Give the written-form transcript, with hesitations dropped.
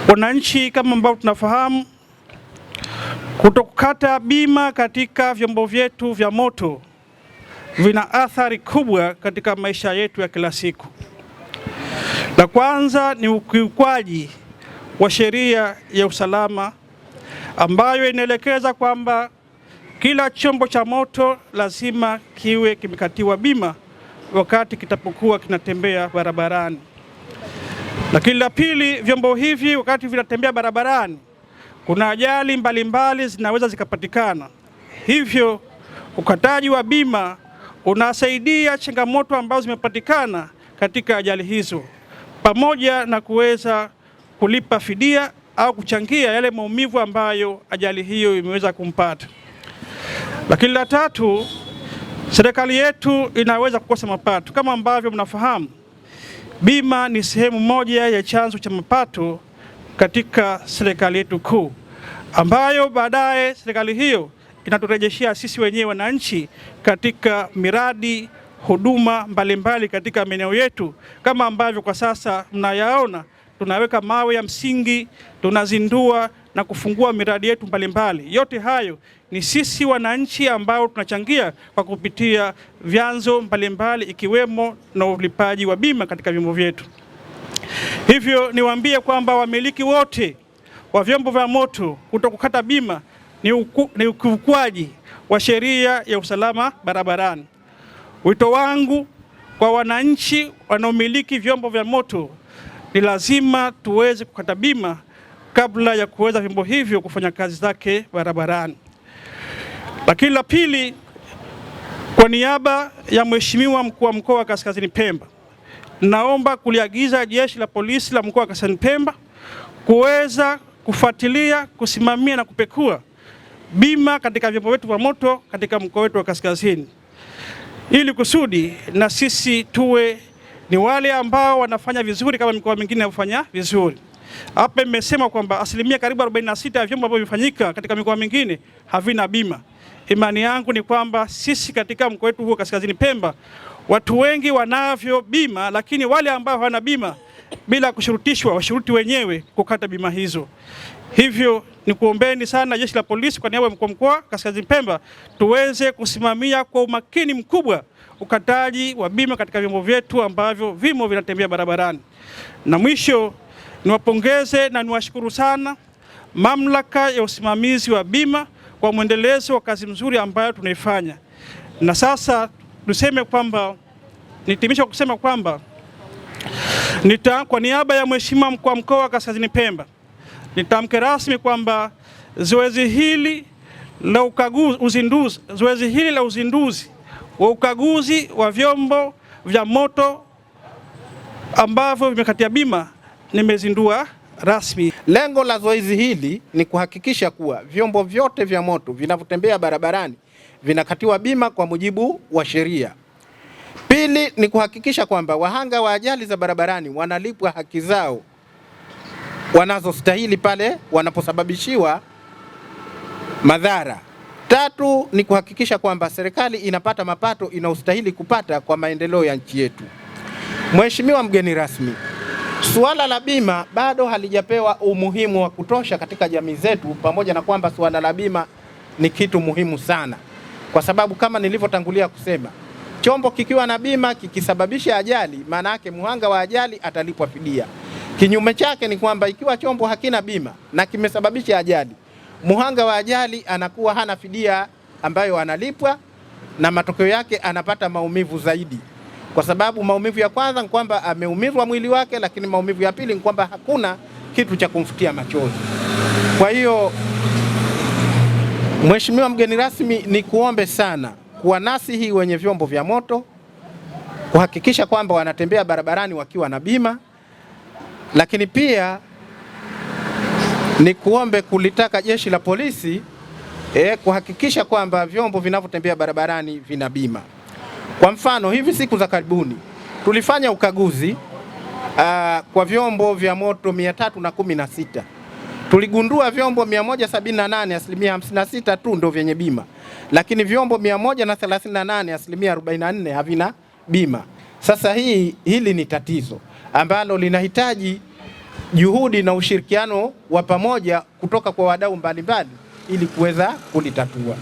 Wananchi, kama ambavyo tunafahamu, kutokukata bima katika vyombo vyetu vya moto vina athari kubwa katika maisha yetu ya kila siku. La kwanza ni ukiukwaji wa sheria ya usalama ambayo inaelekeza kwamba kila chombo cha moto lazima kiwe kimekatiwa bima wakati kitapokuwa kinatembea barabarani. Lakini la pili, vyombo hivi wakati vinatembea barabarani kuna ajali mbalimbali zinaweza zikapatikana. Hivyo ukataji wa bima unasaidia changamoto ambazo zimepatikana katika ajali hizo, pamoja na kuweza kulipa fidia au kuchangia yale maumivu ambayo ajali hiyo imeweza kumpata. Lakini la tatu, serikali yetu inaweza kukosa mapato. Kama ambavyo mnafahamu, bima ni sehemu moja ya chanzo cha mapato katika serikali yetu kuu, ambayo baadaye serikali hiyo inaturejeshea sisi wenyewe wananchi katika miradi, huduma mbalimbali katika maeneo yetu, kama ambavyo kwa sasa mnayaona tunaweka mawe ya msingi, tunazindua na kufungua miradi yetu mbalimbali. Yote hayo ni sisi wananchi ambao tunachangia kwa kupitia vyanzo mbalimbali ikiwemo na ulipaji wa bima katika vyombo vyetu. Hivyo niwaambie kwamba wamiliki wote wa vyombo vya moto kutokukata bima ni ukiukwaji wa sheria ya usalama barabarani. Wito wangu kwa wananchi wanaomiliki vyombo vya moto ni lazima tuweze kukata bima kabla ya kuweza vyombo hivyo kufanya kazi zake barabarani. Lakini la pili, kwa niaba ya Mheshimiwa Mkuu wa Mkoa wa Kaskazini Pemba, naomba kuliagiza Jeshi la Polisi la Mkoa wa Kaskazini Pemba kuweza kufuatilia, kusimamia na kupekua bima katika vyombo vyetu vya moto katika mkoa wetu wa Kaskazini, ili kusudi na sisi tuwe ni wale ambao wanafanya vizuri kama mikoa mingine inafanya vizuri. Hapa imesema kwamba asilimia karibu 46 ya vyombo ambavyo vifanyika katika mikoa mingine havina bima. Imani yangu ni kwamba sisi katika mkoa wetu huo Kaskazini Pemba watu wengi wanavyo bima, lakini wale ambao hawana bima bila kushurutishwa washuruti wenyewe kukata bima hizo. Hivyo ni kuombeni sana Jeshi la Polisi kwa niaba ya mkuu wa mkoa Kaskazini Pemba tuweze kusimamia kwa umakini mkubwa ukataji wa bima katika vyombo vyetu ambavyo vimo vinatembea barabarani. Na mwisho niwapongeze na niwashukuru sana Mamlaka ya Usimamizi wa Bima kwa mwendelezo wa kazi mzuri ambayo tunaifanya. Na sasa tuseme kwamba nitimisha kusema kwamba kwa niaba ya Mheshimiwa Mkuu wa Mkoa wa Kaskazini Pemba nitamke rasmi kwamba zoezi hili la uzinduzi wa ukaguzi wa vyombo vya moto ambavyo vimekatia bima nimezindua rasmi. Lengo la zoezi hili ni kuhakikisha kuwa vyombo vyote vya moto vinavyotembea barabarani vinakatiwa bima kwa mujibu wa sheria. Pili ni kuhakikisha kwamba wahanga wa ajali za barabarani wanalipwa haki zao wanazostahili pale wanaposababishiwa madhara. Tatu ni kuhakikisha kwamba serikali inapata mapato inayostahili kupata kwa maendeleo ya nchi yetu. Mheshimiwa mgeni rasmi, suala la bima bado halijapewa umuhimu wa kutosha katika jamii zetu, pamoja na kwamba suala la bima ni kitu muhimu sana, kwa sababu kama nilivyotangulia kusema, chombo kikiwa na bima kikisababisha ajali, maana yake mhanga wa ajali atalipwa fidia. Kinyume chake ni kwamba ikiwa chombo hakina bima na kimesababisha ajali, mhanga wa ajali anakuwa hana fidia ambayo analipwa, na matokeo yake anapata maumivu zaidi, kwa sababu maumivu ya kwanza ni kwamba ameumizwa mwili wake, lakini maumivu ya pili ni kwamba hakuna kitu cha kumfutia machozi. Kwa hiyo Mheshimiwa mgeni rasmi, ni kuombe sana kuwanasihi wenye vyombo vya moto kuhakikisha kwamba wanatembea barabarani wakiwa na bima, lakini pia ni kuombe kulitaka Jeshi la Polisi kuhakikisha kwamba vyombo vinavyotembea barabarani vina bima. Kwa mfano, hivi siku za karibuni tulifanya ukaguzi kwa vyombo vya moto 316. Tuligundua vyombo 178, asilimia 56 tu ndio vyenye bima, lakini vyombo 138, asilimia 44 havina bima. Sasa hili ni tatizo ambalo linahitaji juhudi na ushirikiano wa pamoja kutoka kwa wadau mbalimbali ili kuweza kulitatua.